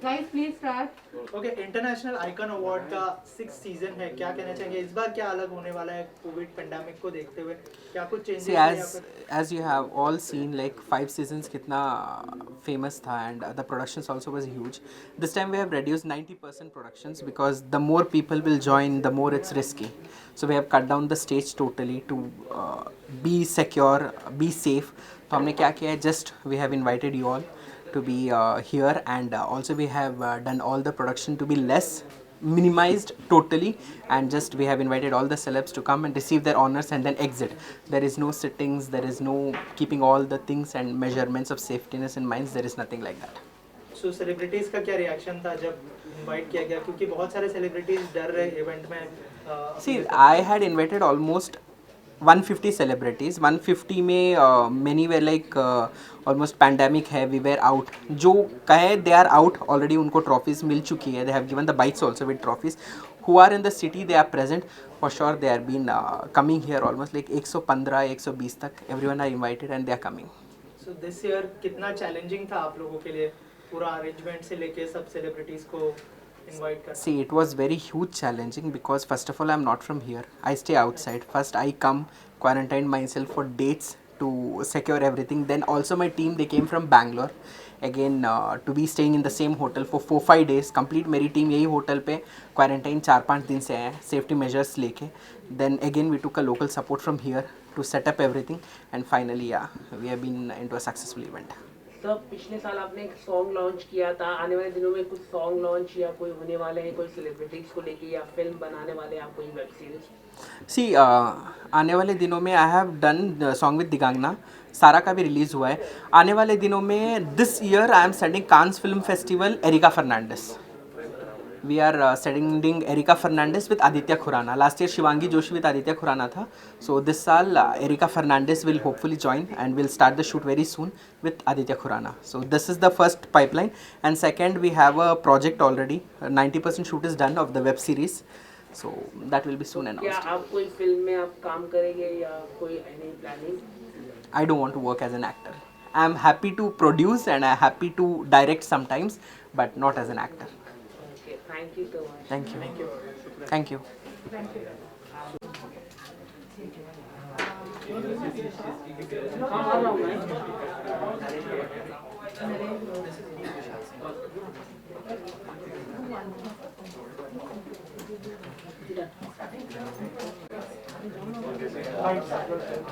Guys please start. Okay, international icon award का 6 season है, क्या कहना चाहेंगे इस बार? क्या अलग होने वाला है कोविड पेंडेमिक को देखते हुए? क्या कुछ See, चेंजेस है या फिर? as you have all seen, like 5 seasons कितना famous था, and the productions also was huge. This time we have reduced 90% productions because the more people will join, the more it's risky. So we have cut down the stage totally to be secure, be safe. तो हमने क्या किया है? Just we have invited you all to be here, and also we have done all the production to be less minimized totally, and just we have invited all the celebs to come and receive their honors and then exit. There is no sittings, there is no keeping all the things and measurements of safetyness in minds. There is nothing like that. So celebrities का क्या reaction था जब invite किया गया, क्योंकि बहुत सारे celebrities डर रहे इवेंट में See, अपने I had invited almost 150 celebrities. 150 में many were like almost pandemic है, we were out. जो कहे they are out already, उनको trophies मिल चुकी है. They have given the bites also with trophies. Who are in the city, they are present. For sure they are been coming here almost like 115 120 तक. Everyone are invited and they are coming. So this year कितना challenging था आप लोगों के लिए, पूरा arrangement से लेके सब सेलिब्रिटीज को इनवाइट करना? See, it was very huge challenging because first of all, I'm not from here. I stay outside. First, I come quarantine myself for dates to secure everything. Then also my team, they came from Bangalore. Again, to be staying in the same hotel for 4-5 days. Complete मेरी team यही hotel पे quarantine 4-5 दिन से है, safety measures लेके. Then again we took a local support from here to set up everything, and finally yeah, we have been into a successful event. Sir पिछले साल आपने एक सॉन्ग लॉन्च किया था, आने वाले दिनों में कुछ सॉन्ग लॉन्च या कोई होने वाले हैं, कोई सेलिब्रिटीज को लेके या फिल्म बनाने वाले हैं आप, कोई वेब सीरीज? सी आने वाले दिनों में I have done song with Digangana, सारा का भी रिलीज़ हुआ है. आने वाले दिनों में this year I am sending Cannes film festival Erica Fernandes. We are sending Erica Fernandes with Aditya Khurana. Last year Shivangi Joshi with Aditya Khurana था. सो दिस साल Erica Fernandes will hopefully join and will start the shoot very soon with Aditya Khurana. So this is the first pipeline. And second, we have a project already. 90% shoot is done of the web series. So that will be soon क्या announced. आप कोई film में आप काम करेंगे या कोई any planning? I don't want to work as an actor. I am happy to produce and I am happy to direct sometimes, but not as an actor. Okay, thank you so much. Thank you. Thank you. Thank you. हाँ आ रहा हूँ मैं.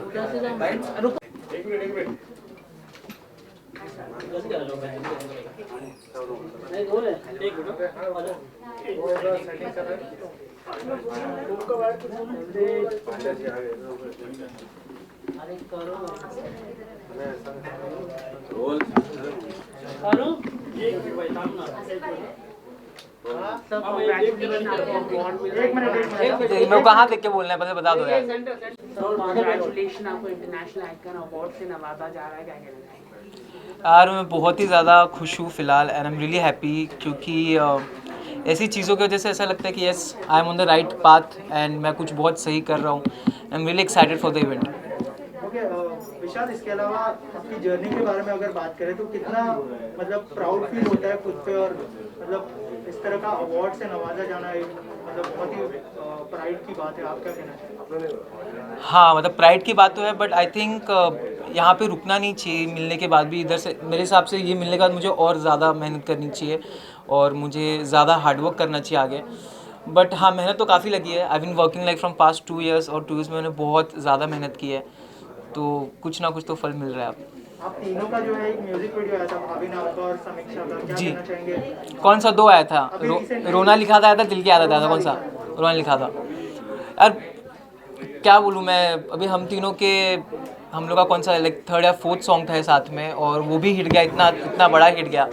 उधर से जाओ. रुको. जल्दी आ जाओ. नहीं बोले एक मिनट. अरे करो करो सब congratulations आपको award मिला. एक मिनट. मेरे को कहाँ देख के बोलना है, पहले बता दो यार. Congratulations आपको इंटरनेशनल आइकन अवार्ड से नवाजा जा रहा है, क्या कहना चाहेंगे? यार मैं बहुत ही ज़्यादा खुश हूँ फ़िलहाल, and I am really happy, क्योंकि ऐसी चीज़ों की वजह से ऐसा लगता है कि yes, I am on the right path and मैं कुछ बहुत सही कर रहा हूँ. I am really excited for the event. Okay, Vishal, इसके अलावा आपकी जर्नी के बारे में अगर बात करें तो कितना मतलब प्राउड फील होता है खुद पे, और मतलब इस तरह का अवार्ड से नवाजा जाना एक मतलब बहुत ही प्राइड की बात है. आप क्या कहना चाहिए? हाँ, मतलब प्राइड की बात तो है, बट आई थिंक यहाँ पे रुकना नहीं चाहिए. मिलने के बाद भी इधर से, मेरे हिसाब से ये मिलने के बाद मुझे और ज़्यादा मेहनत करनी चाहिए और मुझे ज़्यादा हार्डवर्क करना चाहिए आगे. बट हाँ, मेहनत तो काफ़ी लगी है. I been working like from past 2 years, और 2 years में मैंने बहुत ज़्यादा मेहनत की है, तो कुछ ना कुछ तो फल मिल रहा है अब. आप तीनों का जो है एक म्यूजिक वीडियो आया था, भाभी नाम और समीक्षा का, क्या जी. कहना चाहेंगे? कौन सा 2 आया था? अभी recently- रोना लिखा था, आया था दिल की आदत आया था. कौन सा? रोना लिखा था. यार क्या बोलूँ मैं, अभी हम तीनों के, हम लोग का कौन सा लाइक 3rd या 4th सॉन्ग था साथ में, और वो भी हिट गया, इतना इतना बड़ा हिट गया,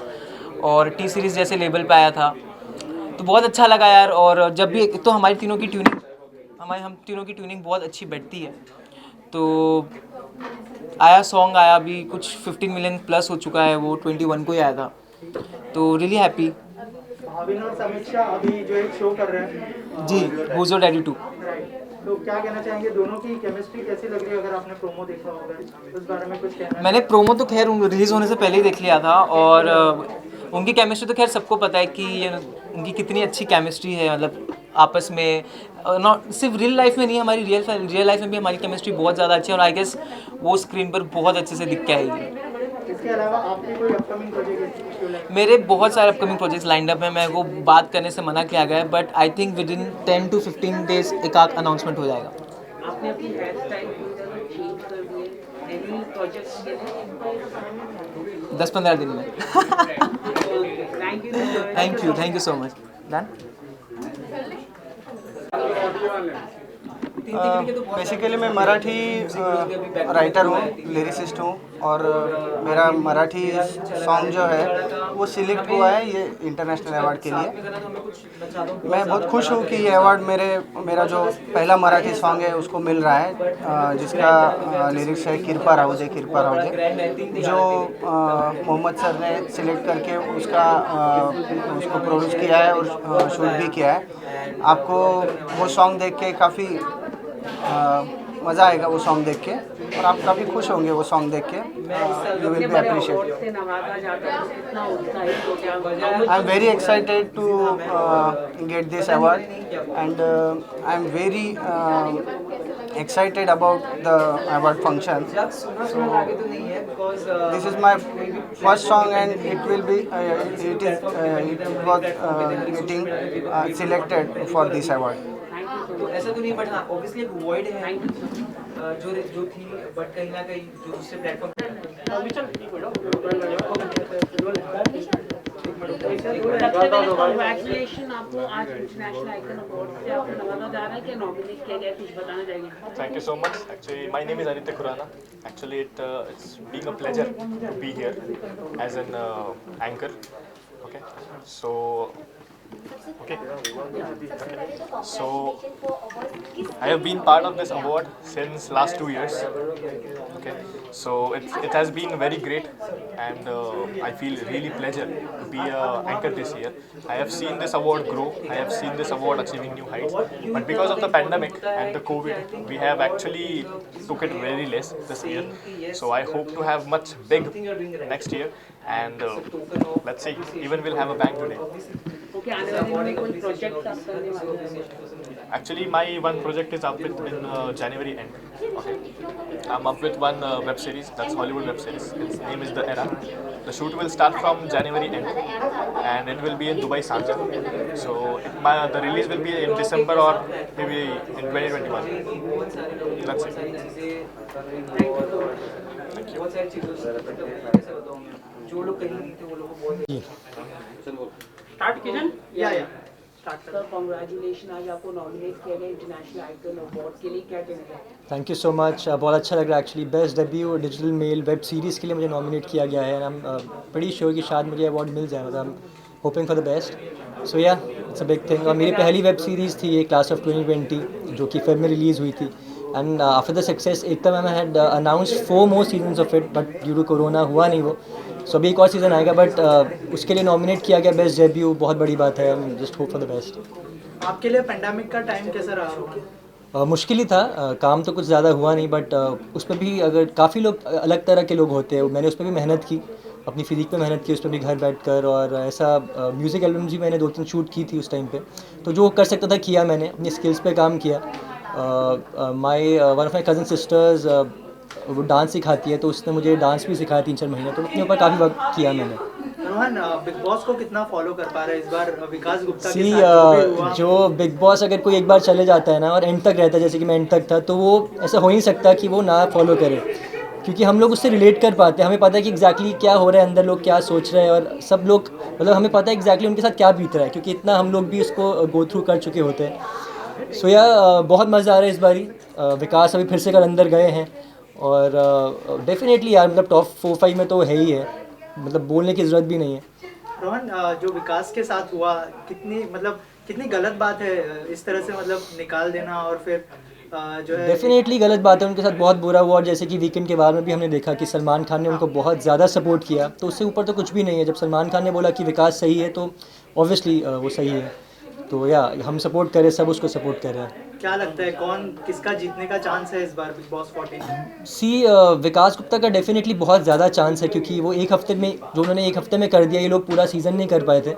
और टी सीरीज़ जैसे लेवल पे आया था, तो बहुत अच्छा लगा यार. और जब भी तो हमारी तीनों की ट्यूनिंग, हम तीनों की ट्यूनिंग बहुत अच्छी बैठती है. तो आया सॉन्ग, आया अभी कुछ 15 मिलियन प्लस हो चुका है, वो 21 को ही आया था, तो रियली हैप्पी. भाभी और समीक्षा अभी जो एक शो कर रहे हैं जी, हुज योर डैडी 2. राइट, तो क्या कहना चाहेंगे? दोनों की केमिस्ट्री कैसी लग रही है? अगर आपने प्रोमो देखा होगा, उस बारे में कुछ कहना है? मैंने प्रोमो तो खैर रिलीज़ होने से पहले ही देख लिया था, और उनकी केमिस्ट्री तो खैर सबको पता है कि उनकी कितनी अच्छी केमिस्ट्री है, मतलब आपस में नॉट सिर्फ रियल लाइफ में नहीं, हमारी रियल लाइफ में भी हमारी केमिस्ट्री बहुत ज़्यादा अच्छी है, और आई गेस वो स्क्रीन पर बहुत अच्छे से दिख के आएगी। इसके अलावा आपके कोई अपकमिंग प्रोजेक्ट? मेरे बहुत सारे अपकमिंग प्रोजेक्ट्स लाइंड अप हैं, मेरे को बात करने से मना किया गया है, but I think with in 10 to 15 days एक आध अनाउंसमेंट हो जाएगा। आपने अपनी हेयर स्टाइल पूरी तरह चेंज कर दी है, एनी प्रोजेक्ट्स के लिए? 10-15 दिन में। Thank you so much. Done. Basically मैं मराठी राइटर हूँ, लिरिसिस्ट हूँ, और मेरा मराठी सॉन्ग जो है वो सिलेक्ट हुआ है ये इंटरनेशनल अवार्ड के लिए। मैं बहुत खुश हूँ कि ये अवार्ड मेरा जो पहला मराठी सॉन्ग है उसको मिल रहा है, जिसका लिरिक्स है किरपा राहू दे, जो मोहम्मद सर ने सिलेक्ट करके उसको प्रोड्यूस किया है और शूट भी किया है। आपको वो सॉन्ग देख के काफ़ी मज़ा आएगा वो सॉन्ग देख के, और आप काफ़ी खुश होंगे वो सॉन्ग देख के। You will be appreciate. I am very excited to get this award, and I am very excited about the award function. So this is my first song, and it will be it was getting selected for this award. तो ऐसा तो नहीं, but हाँ obviously एक void है जो थी, but कहीं ना कहीं जो दूसरे प्लेटफॉर्म। कांग्रेचुलेशन आपको आज इंटरनेशनल आइकन अवार्ड से आपको नवाजा जा रहा है, क्या नॉमिनेट किया गया है, कुछ बताना चाहेंगे? Thank you so much. Actually, my name is Aditya Khurana. Actually, it's being a pleasure to be here as an anchor. Okay, so so I have been part of this award since last 2 years. Okay, so it has been very great, and I feel really pleasure to be a anchor this year. I have seen this award grow. I have seen this award achieving new heights, but because of the pandemic and the COVID, we have actually took it very less this year. So I hope to have much big next year, and let's see, even we'll have a bang today. Okay, आने वाले दिनों में कोई project आप करने वाले हैं? Actually, my one project is up with in January end. Okay, I'm up with one web series, that's Hollywood web series. Its name is The Era. The shoot will start from January end, and it will be in Dubai, Sharjah. So the release will be in December or maybe in 2021. That's it. Thank you. जो लोग कहीं नहीं थे वो लोग को बहुत start kitchen या सर, कांग्रेचुलेशन, आज आपको नॉमिनेट किया गया इंटरनेशनल आइकन अवार्ड के लिए, क्या कहना है? थैंक यू सो मच, बहुत अच्छा लग रहा है actually. Best debut digital male web series के लिए मुझे नॉमिनेट किया गया है, and I am pretty sure कि शायद मुझे अवार्ड मिल जाए, मतलब I am hoping for the best. So yeah it's a big thing. और मेरी पहली वेब सीरीज़ थी ये क्लास ऑफ 2020, जो कि फिल्म में रिलीज़ हुई थी, and after the success Ekta ma'am had announced 4 more seasons of it, but due to corona हुआ नहीं वो। सो अभी एक और सीज़न आएगा, बट उसके लिए नॉमिनेट किया गया बेस्ट डेब्यू, बहुत बड़ी बात है। Just hope for the best. आपके लिए पेंडेमिक का टाइम कैसा रहा? मुश्किल ही था, काम तो कुछ ज़्यादा हुआ नहीं, बट उस पर भी अगर काफ़ी लोग अलग तरह के लोग होते हैं, मैंने उस पर भी मेहनत की, अपनी फिजिक पे मेहनत की उस पर भी घर बैठकर, और ऐसा म्यूज़िक एल्बम भी मैंने 2-3 शूट की थी उस टाइम पे, तो जो कर सकता था किया, मैंने अपनी स्किल्स पे काम किया। One of my cousin sisters वो डांस सिखाती है, तो उसने मुझे डांस भी सिखाया 3-4 महीने, तो अपने ऊपर काफ़ी वर्क किया मैंने। रोहन, बिग बॉस को कितना फॉलो कर पा रहा है इस बार विकास गुप्ता के साथ? जो बिग बॉस अगर कोई एक बार चले जाता है ना और एंड तक रहता है, जैसे कि मैं एंड तक था, तो वो ऐसा हो ही नहीं सकता कि वो ना फॉलो करे, क्योंकि हम लोग उससे रिलेट कर पाते हैं, हमें पता है कि एग्जैक्टली क्या हो रहा है अंदर, लोग क्या सोच रहे हैं, और सब लोग मतलब हमें पता है एग्जैक्टली उनके साथ क्या बीत रहा है, क्योंकि इतना हम लोग भी उसको गो थ्रू कर चुके होते हैं। सो या बहुत मज़ा आ रहा है इस बारी। विकास अभी फिर से कल अंदर गए हैं, और डेफिनेटली यार मतलब टॉप 4-5 में तो है ही है, मतलब बोलने की ज़रूरत भी नहीं है। रोहन, जो विकास के साथ हुआ, कितनी गलत बात है इस तरह से मतलब निकाल देना, और फिर जो है डेफिनेटली गलत बात है, उनके साथ बहुत बुरा हुआ। और जैसे कि वीकेंड के बारे में भी हमने देखा कि सलमान खान ने उनको बहुत ज़्यादा सपोर्ट किया, तो उससे ऊपर तो कुछ भी नहीं है। जब सलमान खान ने बोला कि विकास सही है, तो ऑब्वियसली वो सही है। तो या हम सपोर्ट करें, सब उसको सपोर्ट कर रहे हैं। क्या लगता है कौन किसका जीतने का चांस है इस बार बिग बॉस 14? सी विकास गुप्ता का डेफिनेटली बहुत ज़्यादा चांस है, क्योंकि वो एक हफ्ते में, जो उन्होंने एक हफ्ते में कर दिया, ये लोग पूरा सीज़न नहीं कर पाए थे।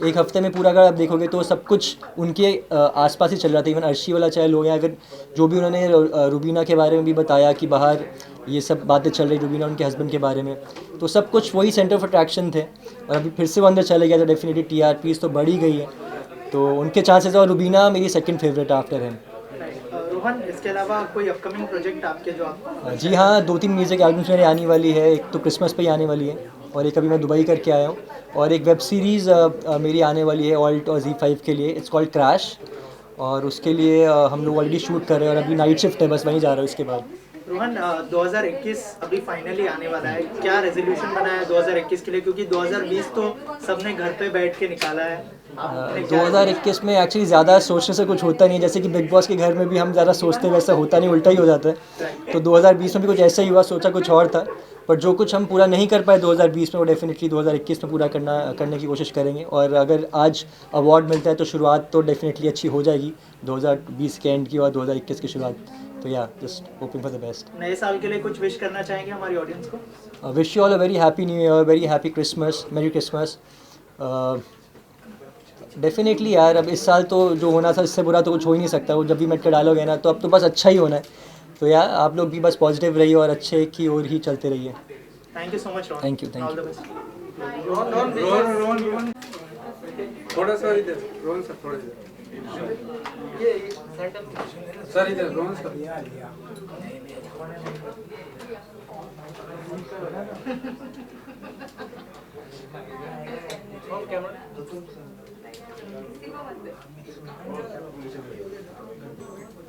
एक हफ्ते में पूरा अगर आप देखोगे तो सब कुछ उनके आसपास ही चल रहा था। इवन अर्शी वाला चाहे लोग, या अगर जो भी उन्होंने रुबीना के बारे में भी बताया कि बाहर ये सब बातें चल रही, रुबीना उनके हस्बैंड के बारे में, तो सब कुछ वही सेंटर ऑफ अट्रैक्शन थे। और अभी फिर से वो अंदर चले गया तो डेफिनेटली TRPs तो बढ़ ही गई है, तो उनके चांसेस। और रुबीना मेरी second favourite after him. Rohan, इसके अलावा कोई अपकमिंग प्रोजेक्ट आपके जो आप? जी हाँ, 2-3 म्यूज़िक एल्बम्स मेरे आने वाली है। एक तो क्रिसमस पे ही आने वाली है, और एक अभी मैं दुबई करके आया हूँ। और एक वेब सीरीज़ मेरी आने वाली है ऑल्ट और Z5 के लिए, इट्स कॉल्ड क्रैश। और उसके लिए हम लोग ऑलरेडी शूट कर रहे हैं, और अभी नाइट शिफ्ट है, बस वहीं जा रहा हूँ इसके बाद। रोहन, 2021 अभी फाइनली आने वाला है, क्या रेजोल्यूशन बनाया है 2021 के लिए? क्योंकि 2020 तो सबने घर पे बैठ के निकाला है। आपने क्या 2021 में एक्चुअली ज़्यादा सोचने से कुछ होता नहीं है। जैसे कि बिग बॉस के घर में भी हम ज़्यादा सोचते हैं, वैसा होता नहीं, उल्टा ही हो जाता है। तो 2020 में भी कुछ ऐसा ही हुआ, सोचा कुछ और था, पर जो कुछ हम पूरा नहीं कर पाए 2020 में, वो डेफिनेटली 2021 में पूरा करने की कोशिश करेंगे। और अगर आज अवार्ड मिलता है तो शुरुआत तो डेफिनेटली अच्छी हो जाएगी 2020 के एंड की और 2021 की शुरुआत। तो या just hoping for the best. नए साल के लिए कुछ विश करना चाहेंगे हमारी ऑडियंस को? Wish you all a very happy new year, very happy Christmas, मेरी क्रिसमस। डेफिनेटली यार, अब इस साल तो जो होना था इससे बुरा तो कुछ हो ही नहीं सकता। वो जब भी मेट का डायलॉग है ना, तो अब तो बस अच्छा ही होना है। तो यार आप लोग भी बस पॉजिटिव रहिए और अच्छे की ओर ही चलते रहिए। Thank you so much Rohan. Thank you, thank all you. The best. थोड़ा सा इधर रोहन सर, थोड़ा इधर सर, इधर Rohan sir.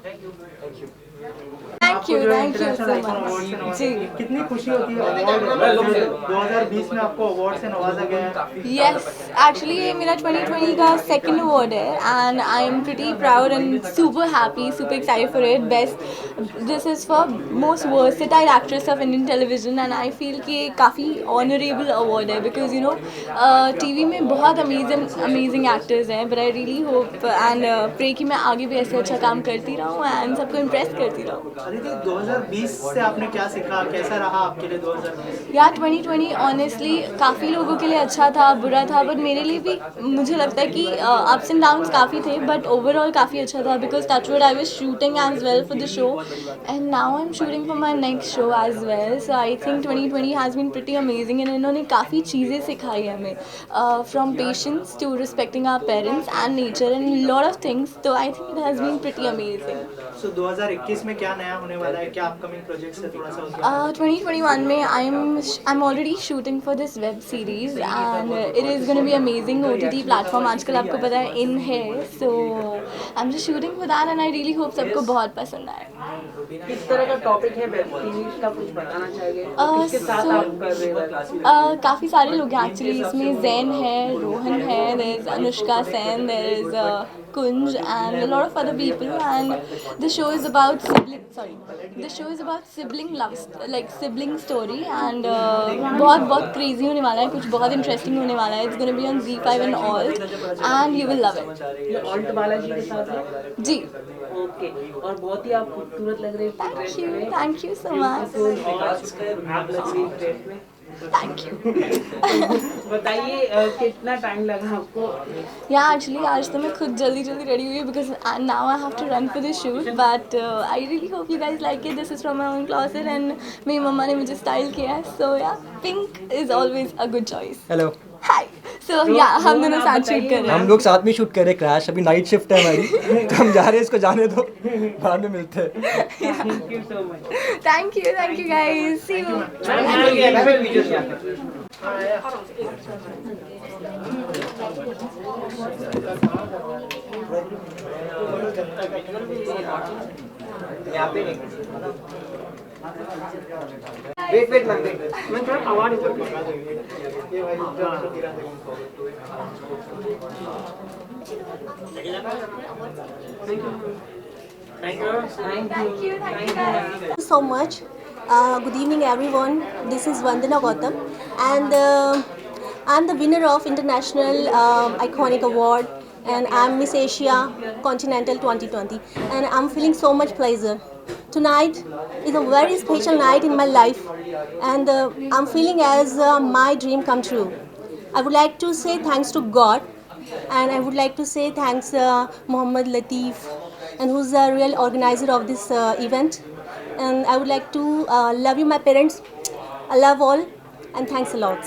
Thank you so much जी। कितनी खुशी होती है अवार्ड 2020 में आपको अवार्ड से नवाजा गया है? यस, एक्चुअली ये मेरा 2020 का सेकंड अवार्ड है, and I am pretty proud and super happy, super excited for it. Best, this is for most versatile actress of Indian television, and I feel कि ये काफ़ी ऑनरेबल अवार्ड है, because you know TV में बहुत amazing actors हैं, but I really hope and pray कि मैं आगे भी ऐसे अच्छा काम करती रहूँ एंड सबको इम्प्रेस करती रहूँ। अदिति, 2020 से आपने क्या सीखा, कैसा रहा आपके लिए 2020? यार 2020 ऑनेस्टली काफ़ी लोगों के लिए अच्छा था, बुरा था, बट मेरे लिए भी मुझे लगता है कि अप्स एंड डाउन्स काफ़ी थे, बट ओवरऑल काफ़ी अच्छा था, because touchwood I was shooting as well for the show, and now I am shooting for my next show as well. So I think 2020 has been pretty amazing, and इन्होंने काफ़ी चीज़ें सिखाई हमें, from patience to respecting our parents and nature and lot of things. तो I think it has been pretty amazing. So 2021 में क्या नया होने वाला है, क्या अपकमिंग प्रोजेक्ट्स है, थोड़ा सा उसका? 2021 में I am already shooting for this web series, and it is gonna be amazing. OTT platform आजकल आपको पता है इन है, so I am just shooting for that, and I really hope सबको बहुत पसंद आए। किस तरह का टॉपिक है वेब सीरीज का, कुछ बताना चाहिए? किसके साथ आप कर रहे हैं? काफ़ी सारे लोग हैं एक्चुअली इसमें। जैन है, रोहन है, there is Anushka Sen, there is Kunj and a lot of other people, and the show is about sibling love, like sibling story, and बहुत crazy होने वाला है, कुछ बहुत interesting होने वाला है। It's gonna be on Z5 and all, and you will love it। ये ऑल्ट बालाजी के साथ है जी। ओके, और बहुत ही आप खूबसूरत लग रहे हैं। Thank you so much। आप लग रही ड्रेस में। Thank you। बताइए कितना टाइम लगा आपको? Yeah, actually आज तो मैं खुद जल्दी रेडी हुई, because now I have to run for the shoot, but I really hope you guys like it। This is from my own closet, and मेरी मम्मा ने मुझे स्टाइल किया है, so yeah, pink is always a good choice। Hello. Hi। So yeah, हम दोनों साथ shoot कर रहे हैं। हम लोग साथ में शूट कर रहे हैं क्रैश। अभी नाइट शिफ्ट है हमारी, तो हम जा रहे हैं, इसको जाने दो, बाद में मिलते हैं। Thank you so much. Thank you guys। See you। Wait मैं थोड़ा आवाज ऊपर लगा देंगे। ये भाई जब गिरा देंगे। Thank you guys। Thank you so much. Good evening, everyone. This is Vandana Gautam, and I'm the winner of International Iconic Award and I'm Miss Asia Continental 2020, and I'm feeling so much pleasure. Tonight is a very special night in my life, and I'm feeling as my dream come true. I would like to say thanks to God, and I would like to say thanks Muhammad Latif, and who's the real organizer of this event. And I would like to love you, my parents. I love all, and thanks a lot.